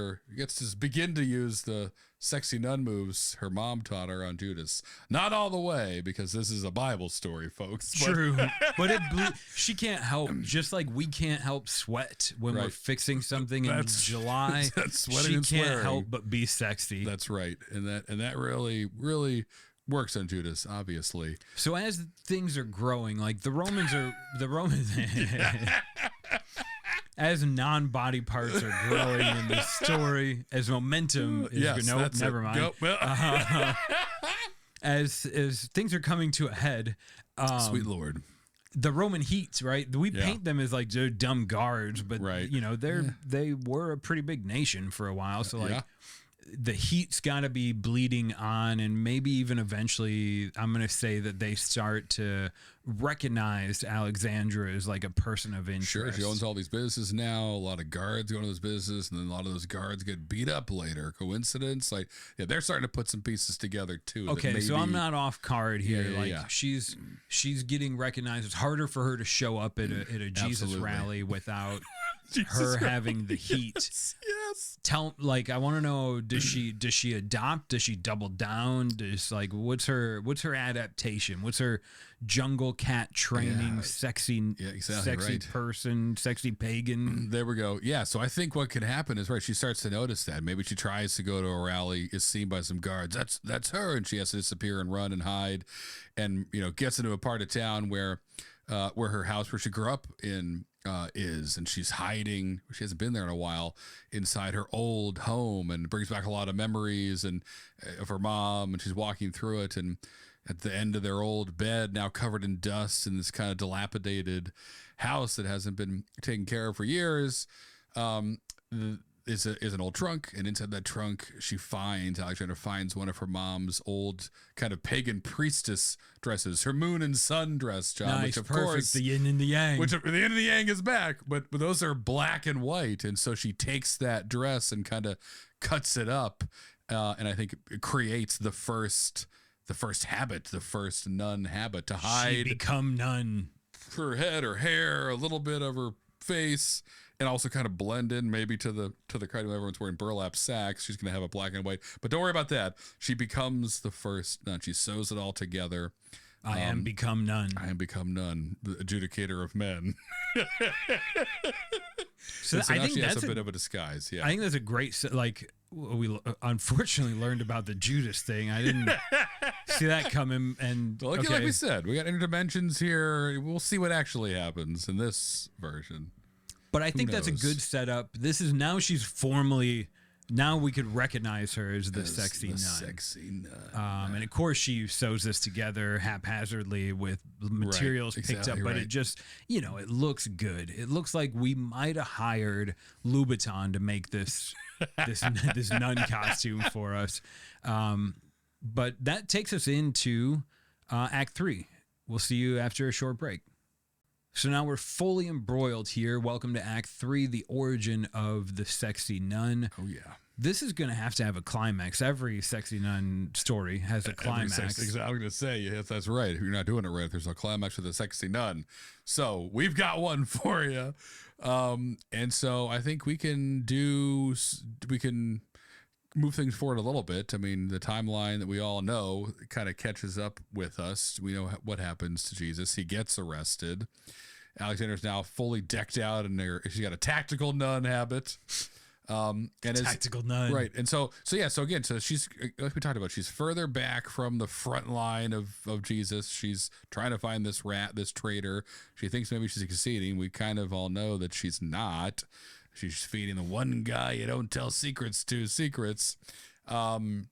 begin to use the sexy nun moves her mom taught her on Judas. Not all the way, because this is a Bible story, folks. True, but she can't help, just like we can't help sweat when we're fixing something in July. That's sweating she and can't swearing. help but be sexy. That's right, and that really, really works on Judas, obviously. So as things are growing, like the Romans as non-body parts are growing in this story, as momentum is never mind. As things are coming to a head, sweet Lord, the Roman heats, right? We paint them as like they're dumb guards, but they were a pretty big nation for a while. So like the heat's got to be bleeding on, and maybe even eventually I'm going to say that they start to recognize Alexandra as like a person of interest. Sure, she owns all these businesses now. A lot of guards go to those businesses, and then a lot of those guards get beat up later. Coincidence? Like, yeah, they're starting to put some pieces together too. Okay, so I'm not off card here. She's getting recognized. It's harder for her to show up at a Jesus rally without her having the heat. Yes. I want to know, does she adopt? Does she double down? What's her adaptation? What's her jungle cat training? Sexy person, sexy pagan. There we go. Yeah. So I think what could happen is she starts to notice that maybe she tries to go to a rally, is seen by some guards. That's her, and she has to disappear and run and hide, and gets into a part of town where her house where she grew up in is, and she's hiding. She hasn't been there in a while inside her old home, and brings back a lot of memories and of her mom, and she's walking through it, and at the end of their old bed, now covered in dust in this kind of dilapidated house that hasn't been taken care of for years, is an old trunk, and inside that trunk Alexandra finds one of her mom's old kind of pagan priestess dresses, her moon and sun dress, John, nice, which of perfect, course the yin and the yang, the yin and the yang is back, but those are black and white, and so she takes that dress and kind of cuts it up, and I think it creates the first habit, the first nun habit, to hide. She become nun. Her head, her hair, a little bit of her face, and also kind of blend in maybe to the crowd. Everyone's wearing burlap sacks. She's going to have a black and white, but don't worry about that. She becomes the first nun. She sews it all together. I am become nun. I am become nun, the adjudicator of men. So I think that's a bit of a disguise. Yeah, I think that's a great, we unfortunately learned about the Judas thing. I didn't see that coming. And like we said, we got interdimensions here. We'll see what actually happens in this version. But I think that's a good setup. She's formally, now we could recognize her as the sexy nun. Sexy nun. And of course she sews this together haphazardly with materials picked up, but it just, it looks good. It looks like we might have hired Louboutin to make this nun costume for us. But that takes us into Act 3. We'll see you after a short break. So now we're fully embroiled here. Welcome to Act 3, the origin of the sexy nun. Oh, yeah. This is going to have a climax. Every sexy nun story has a climax. I'm going to say, yes, that's right. If you're not doing it right, there's no climax with the sexy nun. So we've got one for you. And so I think we can move things forward a little bit. I mean, the timeline that we all know kind of catches up with us. We know what happens to Jesus. He gets arrested. Alexandra's now fully decked out, and she's got a tactical nun habit. Tactical nun. Right. And so she's, like we talked about, she's further back from the front line of Jesus. She's trying to find this traitor. She thinks maybe she's succeeding. We kind of all know that she's not. She's feeding the one guy you don't tell secrets to secrets. Damn.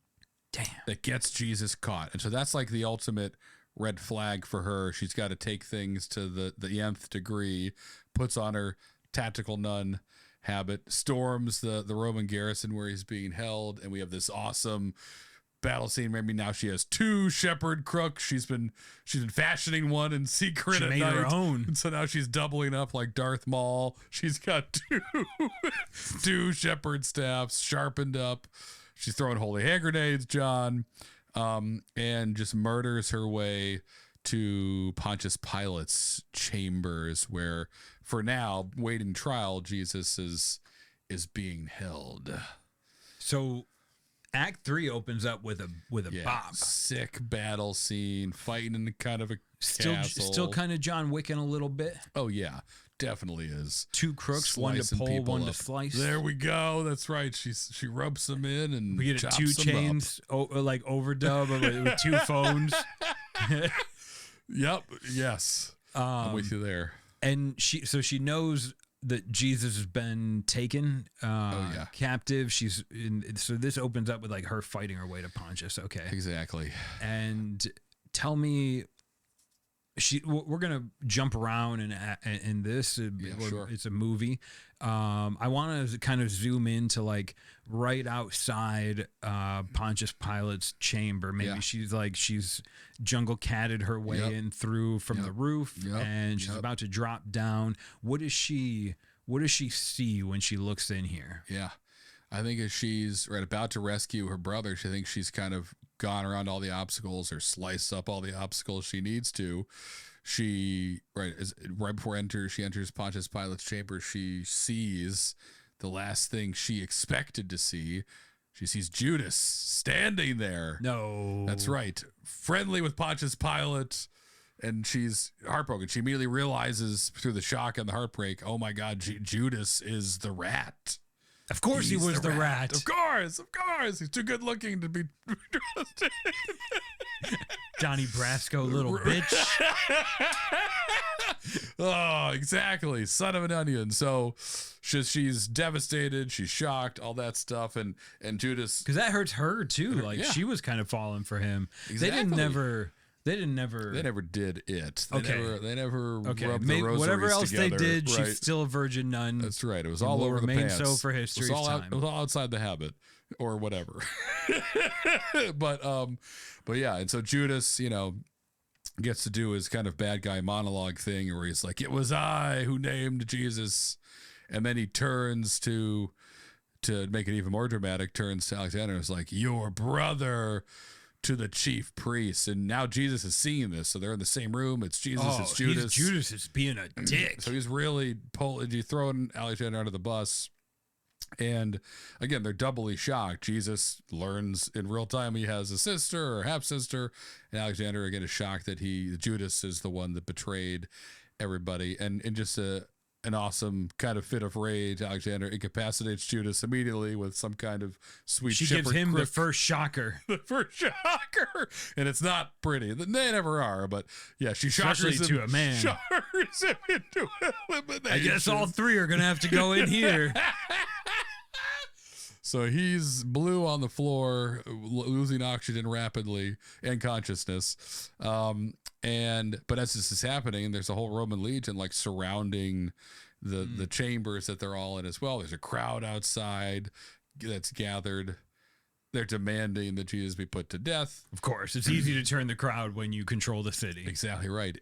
That gets Jesus caught. And so that's like the ultimate red flag for her. She's got to take things to the nth degree, puts on her tactical nun habit, storms the Roman garrison where he's being held, and we have this awesome battle scene. Maybe now she has 2 shepherd crooks. She's been fashioning one in secret. She made her own, and so now she's doubling up like Darth Maul. She's got 2 shepherd staffs sharpened up. She's throwing holy hand grenades, John, and just murders her way to Pontius Pilate's chambers, where for now, waiting trial, Jesus is being held. So Act 3 opens up with a bop. Sick battle scene, fighting in kind of a castle. Still kind of John Wicking a little bit. Oh yeah, definitely is. 2 crooks, one to pull, one to slice. There we go. That's right. She rubs them in, and we get a 2 Chainz like overdub with 2 phones. Yep. Yes. I'm with you there. And she knows that Jesus has been taken captive. So this opens up with like her fighting her way to Pontius. Okay. Exactly. And tell me, we're gonna jump around in this. Sure. It's a movie. I want to kind of zoom into like right outside Pontius Pilate's chamber. Maybe she's jungle catted her way in through from the roof, and she's about to drop down. What does she see when she looks in here? Yeah. I think as she's about to rescue her brother, she thinks she's kind of gone around all the obstacles or sliced up all the obstacles she needs to. She right before she enters Pontius Pilate's chamber, she sees the last thing she expected to see. She sees Judas standing there. No, that's right, friendly with Pontius Pilate, and she's heartbroken. She immediately realizes through the shock and the heartbreak, oh my God, Judas is the rat. Of course he was the rat. Of course. He's too good looking to be trusted. Donnie Brasco, little bitch. Oh, exactly. Son of an onion. So she's devastated. She's shocked, all that stuff. And Judas. Because that hurts her too. Like she was kind of falling for him. Exactly. They never did it. They Okay. never rubbed the rosaries whatever else together, they did, right? she's still a virgin nun. That's right. It was all over the pants. So for history's time. It was all outside the habit or whatever. but yeah. And so Judas, gets to do his kind of bad guy monologue thing where he's like, it was I who named Jesus. And then he turns to make it even more dramatic, turns to Alexander and is like, your brother, to the chief priest. And now Jesus is seeing this, so they're in the same room. It's Jesus, it's Judas. Judas is being a dick. So he's really throwing Alexander under the bus. And again, they're doubly shocked. Jesus learns in real time he has a sister or half sister, and Alexander again is shocked that Judas is the one that betrayed everybody. And just an awesome kind of fit of rage, Alexander incapacitates Judas immediately with some kind of sweet She gives him the first shocker. The first shocker. And it's not pretty. They never are, but yeah, she shockers him. To a man. Shockers him into elimination. I guess all three are going to have to go in here. So he's blue on the floor, losing oxygen rapidly and consciousness. But as this is happening, there's a whole Roman legion like surrounding the chambers that they're all in as well. There's a crowd outside that's gathered. They're demanding that Jesus be put to death. Of course, it's easy to turn the crowd when you control the city. Exactly right.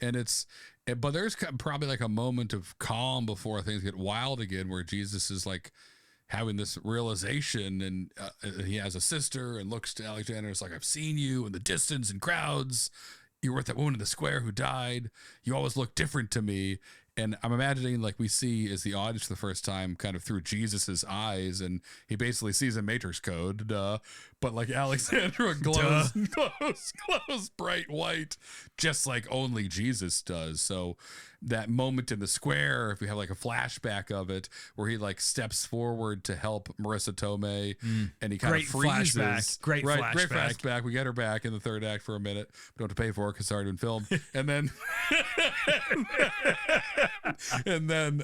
But there's probably like a moment of calm before things get wild again, where Jesus is like having this realization, and he has a sister and looks to Alexander. It's like, I've seen you in the distance in crowds. You were at that woman in the square who died. You always look different to me. And I'm imagining like we see as the audience for the first time kind of through Jesus's eyes, and he basically sees a Matrix code, but like Alexandra glows bright white, just like only Jesus does. So that moment in the square, if we have like a flashback of it, where he like steps forward to help Marisa Tomei, and he kind of freezes. Great flashback. We get her back in the third act for a minute. We don't have to pay for it because it's already been filmed. And then,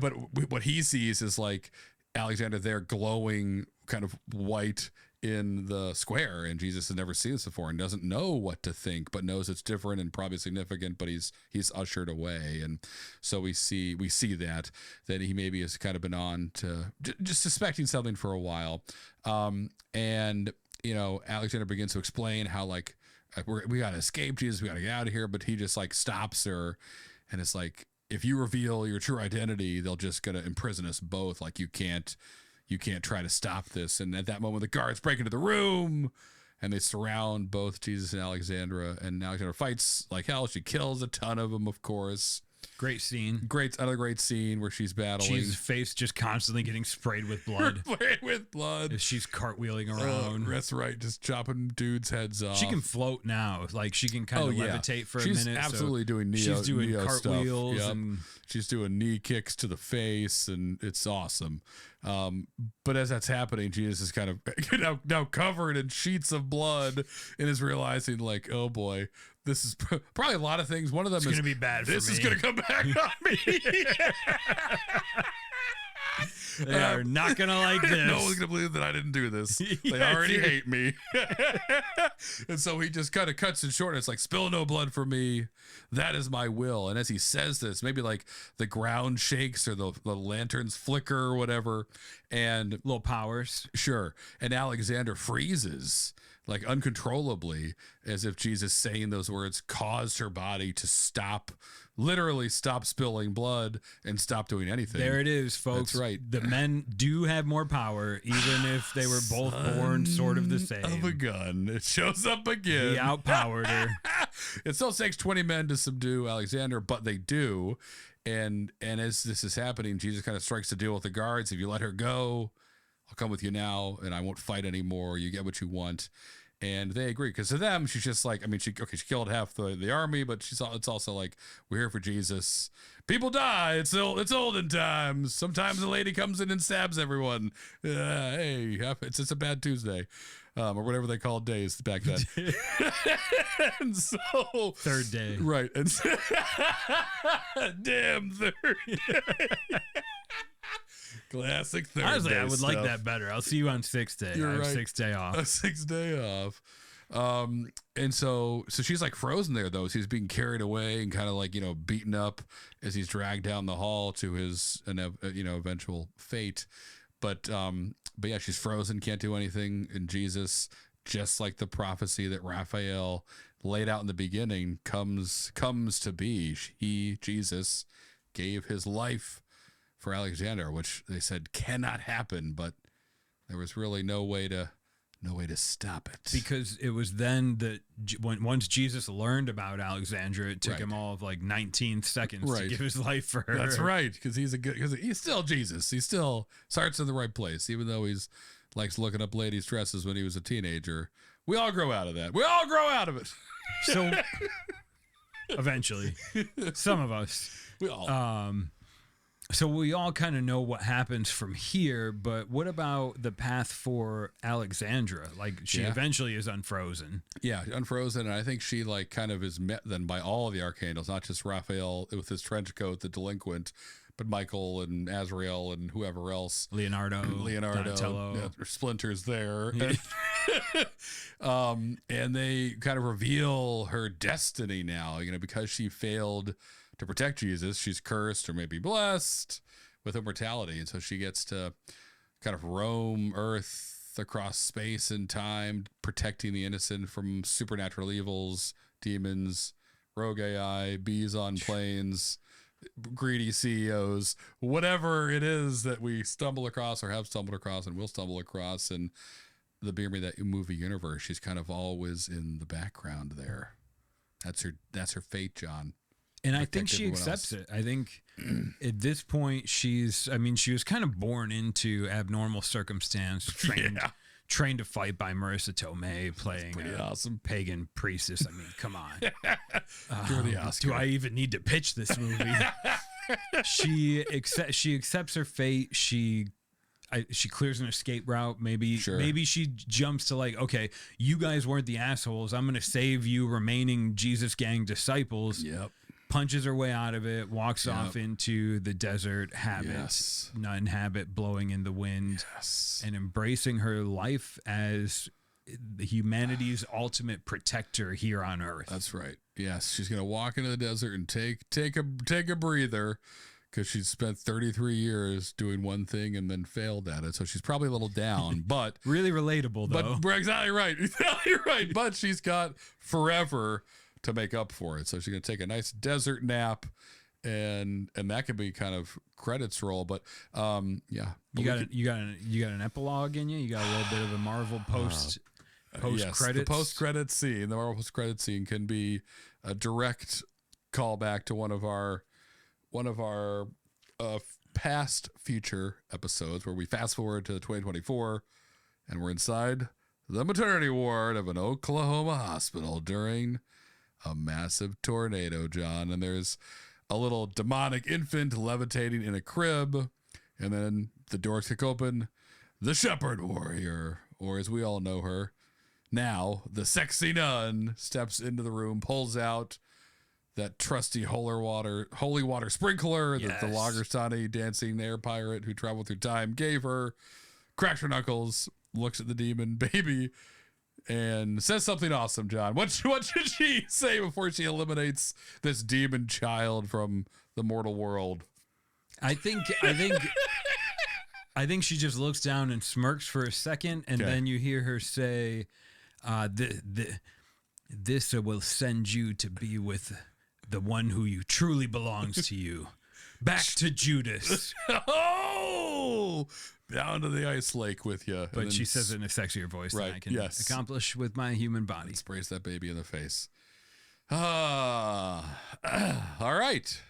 but what he sees is like Alexander there glowing kind of white in the square, and Jesus has never seen this before and doesn't know what to think, but knows it's different and probably significant, but he's ushered away. And so we see that he maybe has kind of been on to just suspecting something for a while. And Alexander begins to explain how like we got to escape Jesus, we got to get out of here, but he just like stops her and it's like, if you reveal your true identity, they'll just gonna imprison us both. Like you can't try to stop this. And at that moment, the guards break into the room and they surround both Jesus and Alexandra. And Alexandra fights like hell. She kills a ton of them, of course. Great scene. Another great scene where she's battling. She's face just constantly getting sprayed with blood. As she's cartwheeling around. That's right. Just chopping dudes' heads off. She can float now. Like she can kind of levitate for a minute. She's absolutely doing She's doing Neo cartwheels stuff. Yep. and she's doing knee kicks to the face, and it's awesome. But as that's happening, Jesus is kind of now covered in sheets of blood and is realizing like, oh boy, this is probably a lot of things. One of them is going to be bad for me. This is going to come back on me. They are not going to like this. No one's going to believe that I didn't do this. They Yes, already hate me. And so he just kind of cuts it short. It's like, spill no blood for me. That is my will. And as he says this, maybe like the ground shakes or the lanterns flicker or whatever. And little powers. sure. And Alexander freezes like uncontrollably, as if Jesus saying those words caused her body to stop, literally stop spilling blood and stop doing anything. There it is, folks. That's right. The men do have more power, even if they were both born sort of the same. Of a gun. It shows up again. He outpowered her. It still takes 20 men to subdue Alexander, but they do. And as this is happening, Jesus kind of strikes the deal with the guards. If you let her go, I'll come with you now, and I won't fight anymore. You get what you want. And they agree, because to them, she's just like, I mean, she killed half the army, but it's also like, we're here for Jesus. People die. It's olden times. Sometimes a lady comes in and stabs everyone. Hey, it's a bad Tuesday, or whatever they called days back then. And so Third day. right? And damn third day. Classic third Honestly, day I would stuff. like that better. I'll see you on 6th day. You're I have right. 6th day off. A 6th day off. And so she's like frozen there though. So he's being carried away and kind of like, beaten up as he's dragged down the hall to his, eventual fate. But yeah, she's frozen, can't do anything. And Jesus, just like the prophecy that Raphael laid out in the beginning, comes to be. Jesus, gave his life for Alexander, which they said cannot happen, but there was really no way to stop it. Because it was then that once Jesus learned about Alexandra, it took Right. him all of like 19 seconds to Right. give his life for her. That's right, because he's still Jesus. He still starts in the right place, even though he's likes looking up ladies' dresses when he was a teenager. We all grow out of that. We all grow out of it. So eventually, some of us. We all. So we all kind of know what happens from here, but what about the path for Alexandra? Like she Yeah. eventually is unfrozen. Yeah, unfrozen, and I think she like kind of is met then by all of the archangels, not just Raphael with his trench coat, the delinquent, but Michael and Azrael and whoever else. Leonardo, Donatello. yeah, Splinter's there. And they kind of reveal her destiny now, because she failed to protect Jesus. She's cursed or maybe blessed with immortality. And so she gets to kind of roam earth across space and time, protecting the innocent from supernatural evils, demons, rogue AI, bees on planes, greedy CEOs, whatever it is that we stumble across or have stumbled across and will stumble across in the Beer Me That movie universe. She's kind of always in the background there. That's her fate, John. And I think Protect she everyone accepts else. it. I think at this point she was kind of born into abnormal circumstance, trained to fight by Marisa Tomei, playing pretty a awesome. pagan priestess. I mean, come on. Give her the Oscar. Do I even need to pitch this movie? She accepts her fate. She clears an escape route. Maybe she jumps to like, okay, you guys weren't the assholes. I'm going to save you remaining Jesus gang disciples. Yep. Punches her way out of it, walks off into the desert, nun habit, blowing in the wind, and embracing her life as humanity's ultimate protector here on Earth. That's right. Yes, she's gonna walk into the desert and take a breather, because she's spent 33 years doing one thing and then failed at it. So she's probably a little down, but Really relatable, though. but exactly right, exactly right. But she's got forever to make up for it. So she's gonna take a nice desert nap, and that could be kind of credits roll. But yeah, You got an epilogue in you. You got a little bit of a Marvel post yes, credits. the post credit scene, the Marvel post credit scene can be a direct callback to one of our past future episodes where we fast forward to 2024 and we're inside the maternity ward of an Oklahoma hospital during a massive tornado, John. And there's a little demonic infant levitating in a crib. And then the doors kick open. The shepherd warrior, or as we all know her now, the Sexy Nun, steps into the room, pulls out that trusty holy water sprinkler that the Loggerstan dancing air pirate who traveled through time gave her, cracks her knuckles, looks at the demon baby, and says something awesome, John. What should she say before she eliminates this demon child from the mortal world? I think she just looks down and smirks for a second, and then you hear her say, this will send you to be with the one who you truly belongs to you. Back to Judas. Oh, down to the ice lake with you. But she says it in a sexier voice than I can accomplish with my human body. Sprays that baby in the face. All right.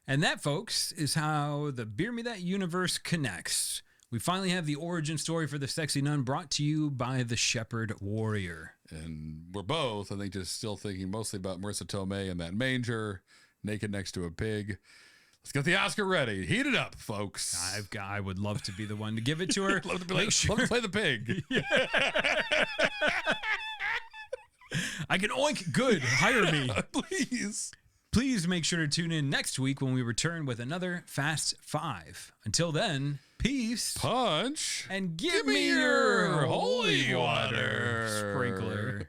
And that, folks, is how the Beer Me That universe connects. We finally have the origin story for the Sexy Nun brought to you by the Shepherd Warrior. And we're both, I think, just still thinking mostly about Marisa Tomei and that manger, naked next to a pig. Let's get the Oscar ready. Heat it up, folks. I would love to be the one to give it to her. Love to play the pig. I can oink good. Hire me. Please. Please make sure to tune in next week when we return with another Fast Five. Until then, peace. Punch. And give me your holy water sprinkler.